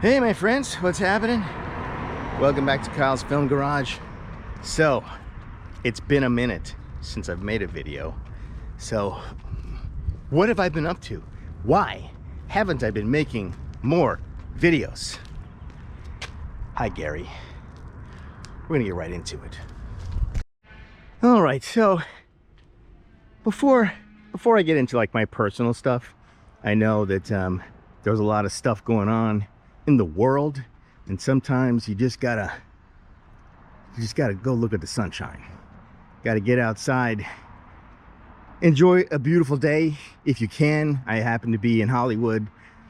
Hey my friends, what's happening? Welcome back to Kyle's Film Garage. So, it's been a minute since I've made a video. So, what have I been up to? Why haven't I been making more videos? Hi Gary. We're gonna get right into it. All right, so before I get into like my personal stuff, I know that there's a lot of stuff going on in the world, and sometimes you just gotta go look at the sunshine. Gotta get outside, enjoy a beautiful day if you can. I happen to be in Hollywood,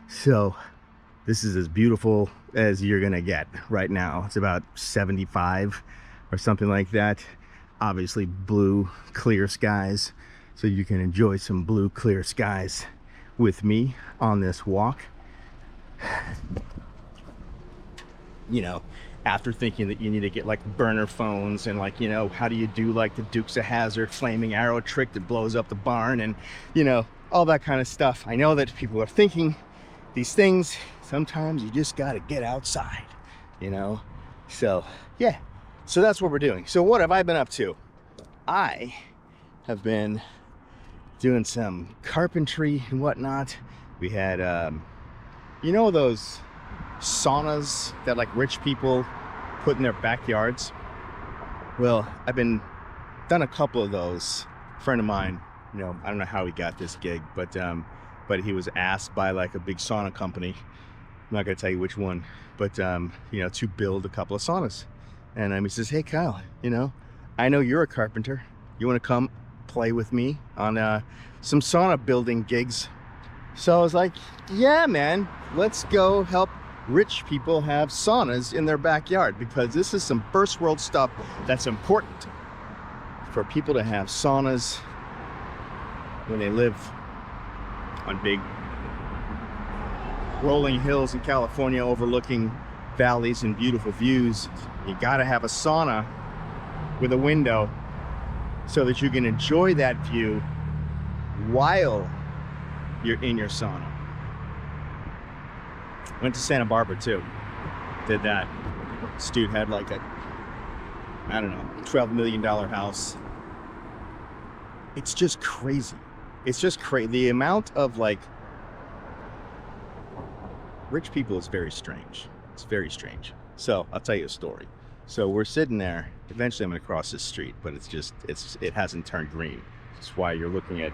so this is as beautiful as you're gonna get right now. It's about 75 or something like that. Obviously blue, clear skies, so you can enjoy some blue, clear skies with me on this walk. You know, after thinking that you need to get like burner phones and like, you know, how do you do like the Dukes of Hazzard flaming arrow trick that blows up the barn and, you know, all that kind of stuff. I know that people are thinking these things. Sometimes you just got to get outside, you know? So, yeah. So that's what we're doing. So what have I been up to? I have been doing some carpentry and whatnot. We had, you know, those saunas that like rich people put in their backyards. Well, I've been done a couple of those. A friend of mine, you know, I don't know how he got this gig, but he was asked by like a big sauna company, I'm not gonna tell you which one, but you know, to build a couple of saunas. And he says, hey Kyle, you know, I know you're a carpenter, you want to come play with me on some sauna building gigs? So I was like, yeah man, let's go help rich people have saunas in their backyard, because this is some first world stuff that's important for people to have saunas when they live on big rolling hills in California overlooking valleys and beautiful views. You gotta have a sauna with a window so that you can enjoy that view while you're in your sauna. Went to Santa Barbara too, did that. This dude had like a, I don't know, $12 million house. It's just crazy. It's just crazy. The amount of like, rich people is very strange. It's very strange. So I'll tell you a story. So we're sitting there, eventually I'm gonna cross this street, but it hasn't turned green. That's why you're looking at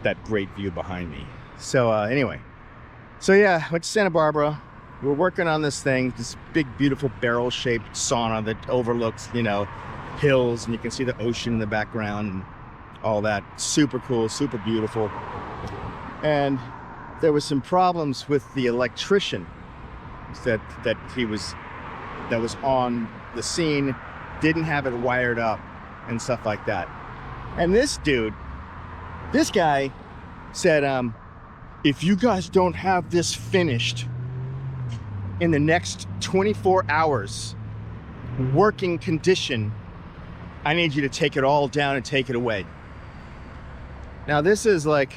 that great view behind me. So anyway, so yeah, went to Santa Barbara. We're working on this thing, this big, beautiful barrel-shaped sauna that overlooks, you know, hills, and you can see the ocean in the background and all that. Super cool, super beautiful. And there was some problems with the electrician that was on the scene, didn't have it wired up and stuff like that. And this guy said, if you guys don't have this finished in the next 24 hours, working condition, I need you to take it all down and take it away. Now this is like,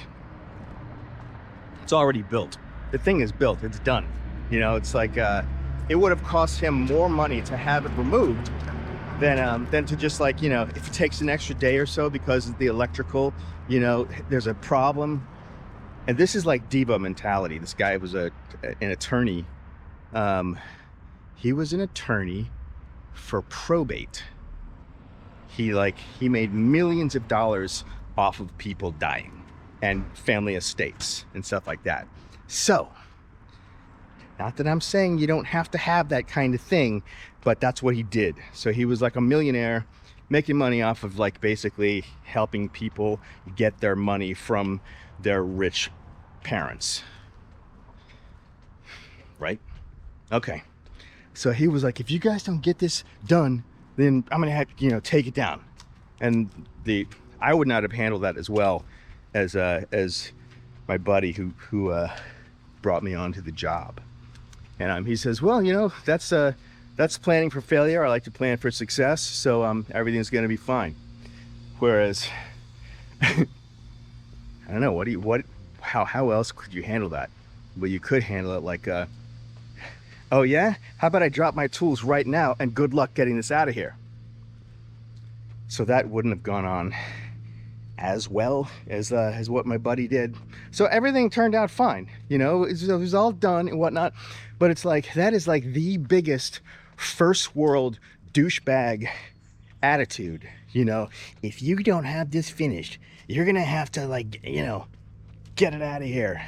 it's already built. The thing is built, it's done. You know, it's like, it would have cost him more money to have it removed than to just like, you know, if it takes an extra day or so because of the electrical, you know, there's a problem. And this is like diva mentality. This guy was an attorney. He was an attorney for probate. He made millions of dollars off of people dying and family estates and stuff like that. So, not that I'm saying you don't have to have that kind of thing, but that's what he did. So he was like a millionaire making money off of like basically helping people get their money from their rich parents. Right? Okay. So he was like, if you guys don't get this done, then I'm gonna have to, you know, take it down. And I would not have handled that as well as my buddy who brought me onto the job. And he says, well, you know, that's planning for failure. I like to plan for success, so everything's gonna be fine. Whereas I don't know, how else could you handle that? Well, you could handle it like, Oh yeah? How about I drop my tools right now and good luck getting this out of here? So that wouldn't have gone on as well as what my buddy did. So everything turned out fine, you know, it was all done and whatnot. But it's like, that is like the biggest first world douchebag attitude, you know. If you don't have this finished, you're gonna have to, like, you know, get it out of here.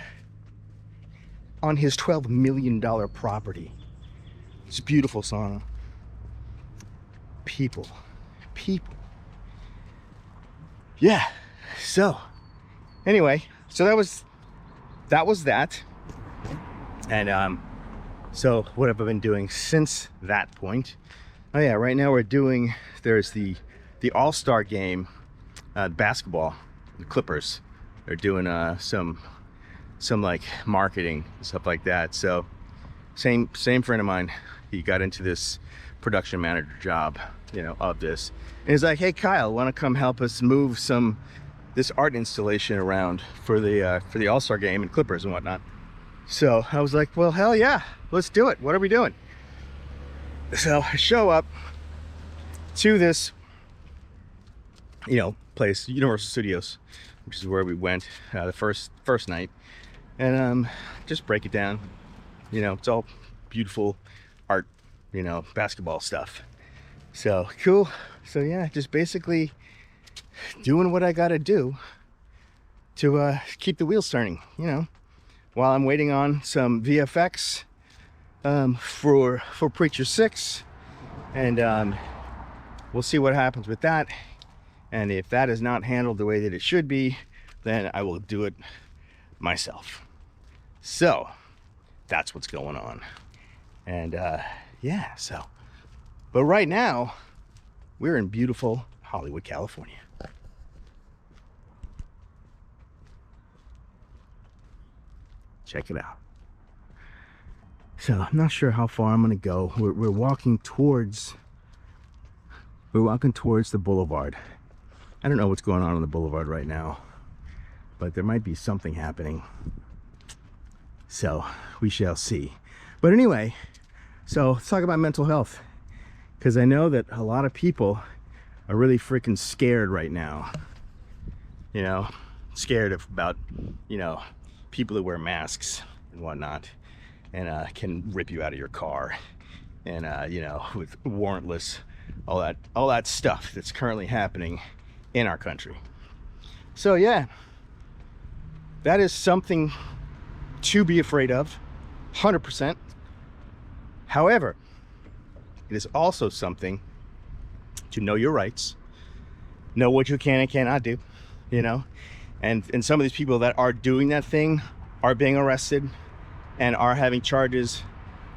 On his $12 million property. It's a beautiful sauna. People. Yeah, so anyway, so that was that. And so what have I been doing since that point? Oh yeah, right now there's the All-Star game, basketball, the Clippers. They're doing some like marketing and stuff like that. So same friend of mine, he got into this production manager job, you know, of this. And he's like, hey Kyle, want to come help us move this art installation around for the All-Star game and Clippers and whatnot. So I was like, well, hell yeah, let's do it. What are we doing? So I show up to this, you know, place, Universal Studios, which is where we went the first night. And just break it down. You know, it's all beautiful art, you know, basketball stuff. So cool. So yeah, just basically doing what I gotta do to keep the wheels turning, you know, while I'm waiting on some VFX for Preacher 6. And we'll see what happens with that. And if that is not handled the way that it should be, then I will do it myself. So that's what's going on. And yeah, so, but right now we're in beautiful Hollywood, California. Check it out. So I'm not sure how far I'm gonna go. We're walking towards the boulevard. I don't know what's going on the boulevard right now, but there might be something happening. So we shall see. But anyway, so let's talk about mental health, because I know that a lot of people are really freaking scared right now. You know, scared about, you know, people who wear masks and whatnot, and can rip you out of your car, and you know, with warrantless, all that stuff that's currently happening in our country. So yeah, that is something to be afraid of, 100%. However, it is also something to know your rights, know what you can and cannot do, you know. And some of these people that are doing that thing are being arrested and are having charges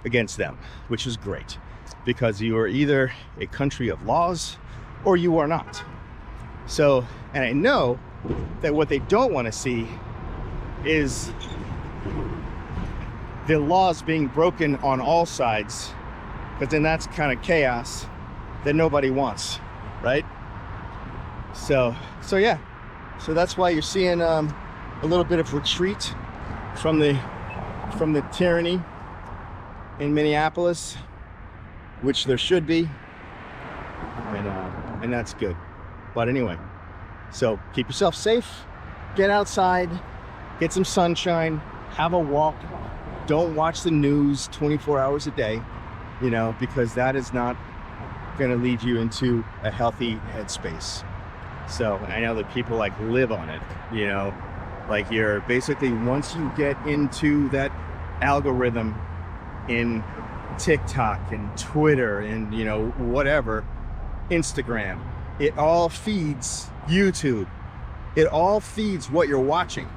against them, which is great, because you are either a country of laws or you are not. So, and I know that what they don't want to see is the laws being broken on all sides, because then that's kind of chaos that nobody wants, right? So yeah, so that's why you're seeing a little bit of retreat from the tyranny in Minneapolis, which there should be, and that's good. But anyway, so keep yourself safe, get outside, get some sunshine, have a walk. Don't watch the news 24 hours a day, you know, because that is not going to lead you into a healthy headspace. So I know that people like live on it, you know, like you're basically, once you get into that algorithm in TikTok and Twitter and, you know, whatever, Instagram, it all feeds YouTube. It all feeds what you're watching.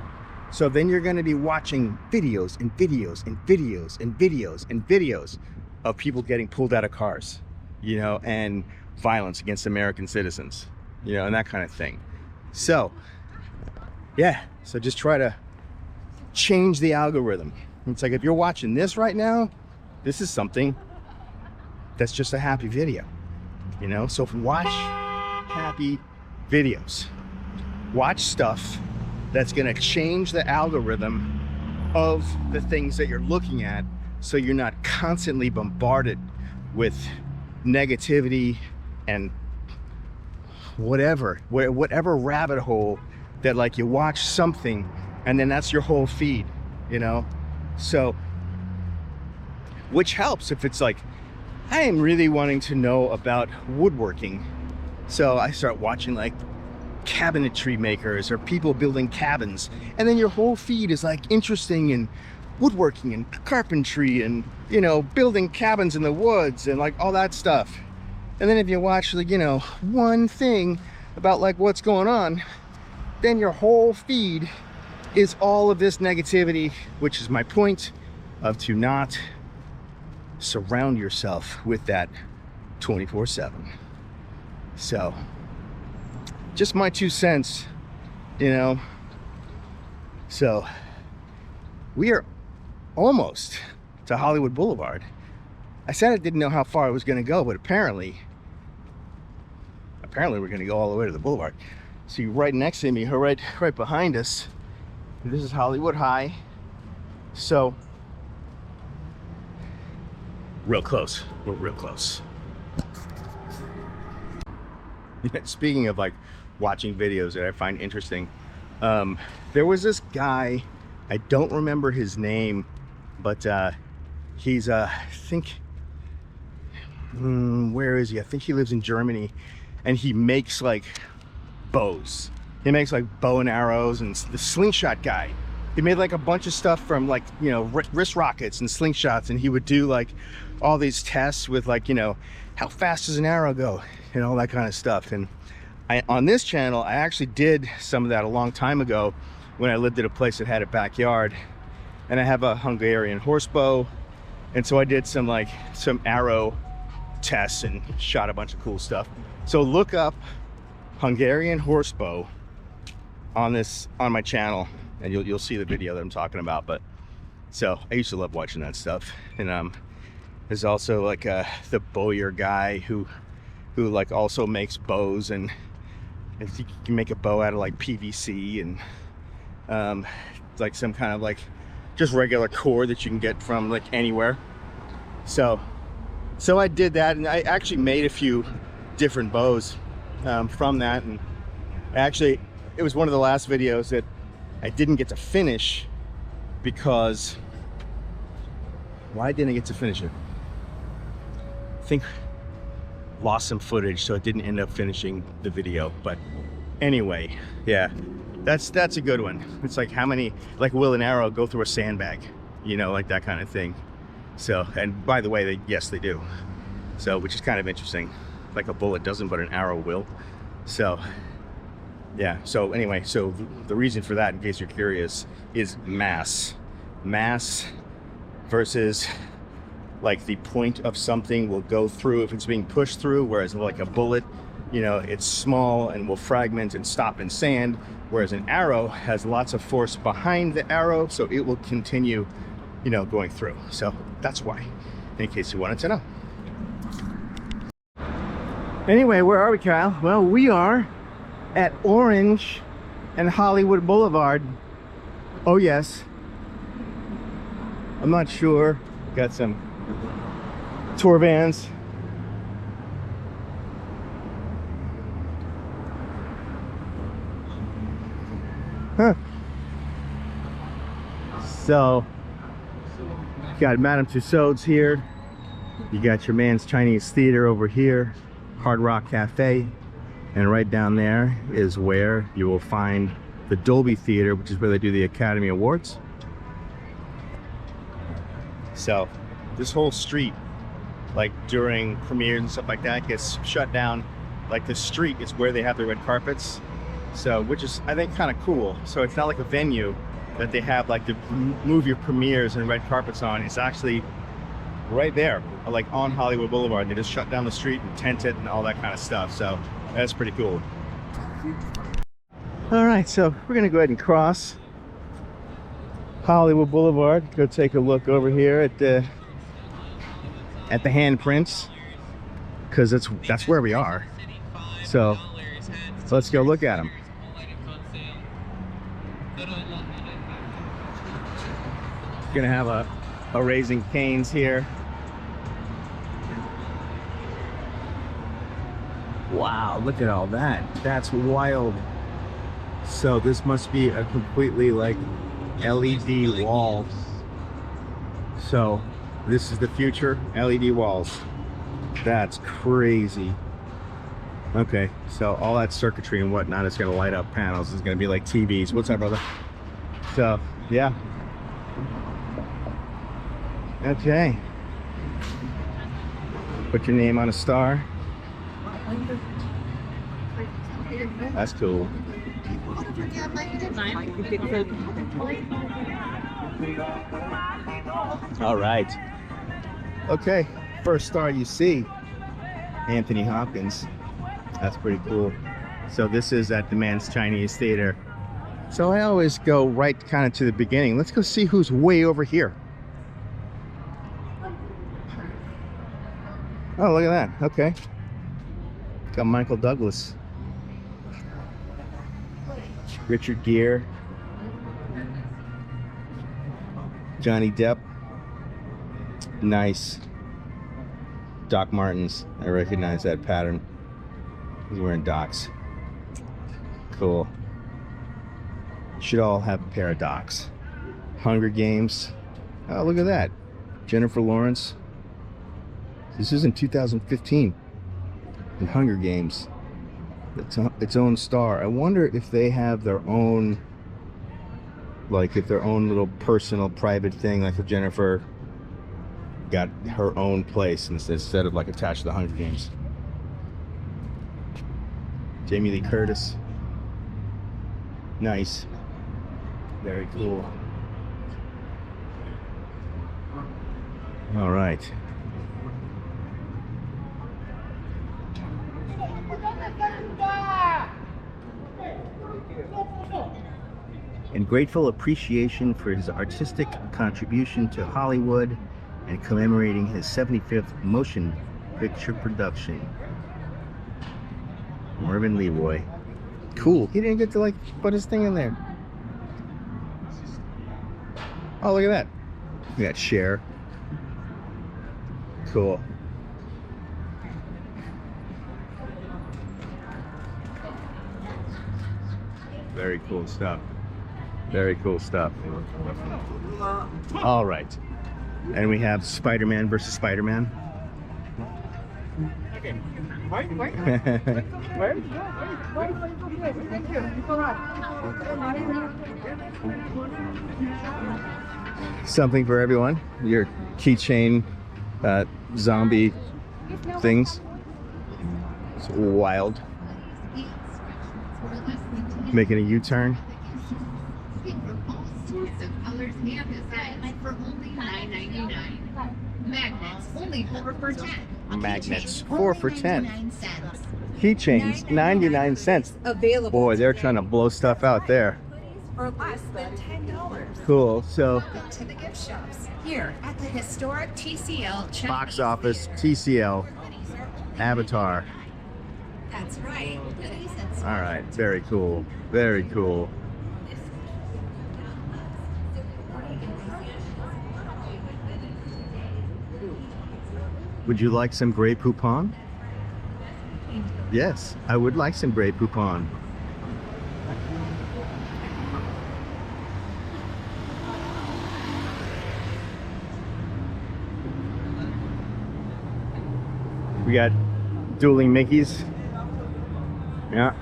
So then you're going to be watching videos and videos and videos and videos and videos of people getting pulled out of cars, you know, and violence against American citizens, you know, and that kind of thing. So yeah, so just try to change the algorithm. It's like, if you're watching this right now, this is something that's just a happy video, you know. So watch happy videos, watch stuff that's going to change the algorithm of the things that you're looking at, so you're not constantly bombarded with negativity and whatever rabbit hole that, like, you watch something and then that's your whole feed, you know? So, which helps if it's like, I am really wanting to know about woodworking. So I start watching like cabinetry makers or people building cabins. And then your whole feed is like interesting in woodworking and carpentry and, you know, building cabins in the woods and like all that stuff. And then if you watch, like, you know, one thing about like what's going on, then your whole feed is all of this negativity, which is my point of to not surround yourself with that 24/7. So just my 2 cents, you know. So we are almost to Hollywood Boulevard. I said I didn't know how far I was going to go, but apparently we're going to go all the way to the boulevard. See, right next to me, or right behind us, this is Hollywood High. So real close. We're real close. Speaking of like watching videos that I find interesting, there was this guy, I don't remember his name, but he's I think where is he? I think he lives in Germany, and he makes like bows. He makes like bow and arrows, and the slingshot guy. He made like a bunch of stuff from like, you know, wrist rockets and slingshots, and he would do like all these tests with like, you know, how fast does an arrow go and all that kind of stuff. And on this channel, I actually did some of that a long time ago when I lived at a place that had a backyard, and I have a Hungarian horse bow, and so I did some arrow tests and shot a bunch of cool stuff. So look up Hungarian horse bow on my channel, and you'll see the video that I'm talking about. But so I used to love watching that stuff. And there's also like the bowyer guy who like also makes bows, and you can make a bow out of like PVC and like some kind of like just regular cord that you can get from like anywhere. So I did that, and I actually made a few different bows from that. And actually it was one of the last videos that I didn't get to finish because, why didn't I get to finish it? I think lost some footage, so I didn't end up finishing the video. But anyway, yeah, that's a good one. It's like, how many, like, will an arrow go through a sandbag, you know, like that kind of thing. So, and by the way, yes, they do. So, which is kind of interesting. Like a bullet doesn't, but an arrow will. So yeah, so anyway, so the reason for that, in case you're curious, is mass versus like the point of something will go through if it's being pushed through, whereas like a bullet, you know, it's small and will fragment and stop in sand, whereas an arrow has lots of force behind the arrow, so it will continue, you know, going through. So that's why, in case you wanted to know. Anyway, where are we, Kyle? Well, we are at Orange and Hollywood Boulevard. Oh yes, I'm not sure. Got some tour vans. Huh. So, got Madame Tussauds here. You got your man's Chinese Theater over here, Hard Rock Cafe. And right down there is where you will find the Dolby Theater, which is where they do the Academy Awards. So this whole street, like during premieres and stuff like that, gets shut down. Like the street is where they have the red carpets. So, which is, I think, kind of cool. So it's not like a venue that they have like the movie premieres and red carpets on. It's actually right there, like on Hollywood Boulevard. They just shut down the street and tent it and all that kind of stuff. So that's pretty cool. All right, so we're gonna go ahead and cross Hollywood Boulevard. Go take a look over here at the handprints, because that's where we are. So let's go look at them. Gonna have a a Raising Cane's here. Wow, look at all that. That's wild. So this must be a completely like LED wall. So this is the future, LED walls. That's crazy. Okay, so all that circuitry and whatnot is gonna light up panels. It's gonna be like TVs. What's up, brother? So, yeah. Okay. Put your name on a star. That's cool. All right. Okay, first star you see, Anthony Hopkins. That's pretty cool. So this is at the Man's Chinese Theater. So I always go right kind of to the beginning. Let's go see who's way over here. Oh, look at that. Okay. Got Michael Douglas. Richard Gere. Johnny Depp. Nice. Doc Martens. I recognize that pattern. He's wearing Docs. Cool. Should all have a pair of Docs. Hunger Games. Oh, look at that. Jennifer Lawrence. This is in 2015. In Hunger Games. Its own star. I wonder if they have their own, like if their own little personal private thing, like if Jennifer got her own place instead of like attached to the Hunger Games. Jamie Lee Curtis. Nice. Very cool. All right. In grateful appreciation for his artistic contribution to Hollywood and commemorating his 75th motion picture production. Mervyn Leroy. Cool. He didn't get to like put his thing in there. Oh, look at that. We got Cher. Cool. Very cool stuff. Very cool stuff. All right. And we have Spider-Man versus Spider-Man. Something for everyone. Your keychain zombie things. It's wild. Making a U-turn. Magnets only 4 for 10. Magnets 4 for 10. Keychains 99 cents. Available. Boy, they're trying to blow stuff out there. For less than $10. Cool. So Welcome to the gift shops here at the historic TCL box office, TCL, Avatar. That's right. All right. Very cool. Very cool. Would you like some Grey Poupon? Yes, I would like some Grey Poupon. We got dueling Mickeys. Yeah.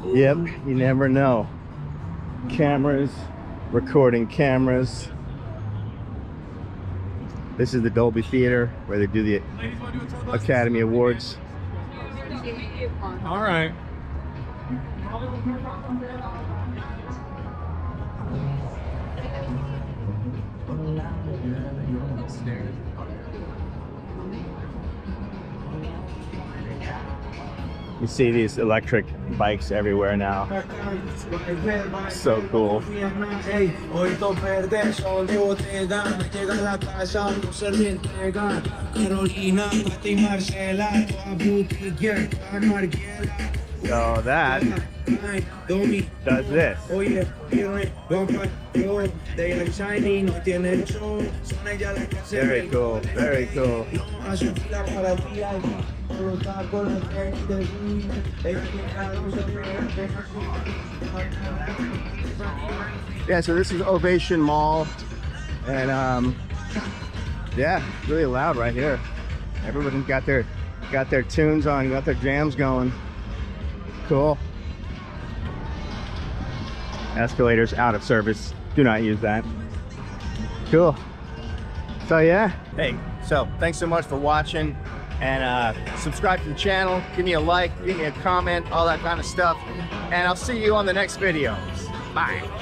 Yep, you never know. Cameras, recording cameras. This is the Dolby Theater where they do the Academy Awards. All right. You see these electric bikes everywhere now. So cool. So that does this. Very cool, very cool. Yeah, so this is Ovation Mall, and yeah, really loud right here. Everyone got their tunes on, got their jams going. Cool. Escalators out of service. Do not use that. Cool. So yeah. Hey, so thanks so much for watching, and subscribe to the channel. Give me a like, give me a comment, all that kind of stuff. And I'll see you on the next video. Bye.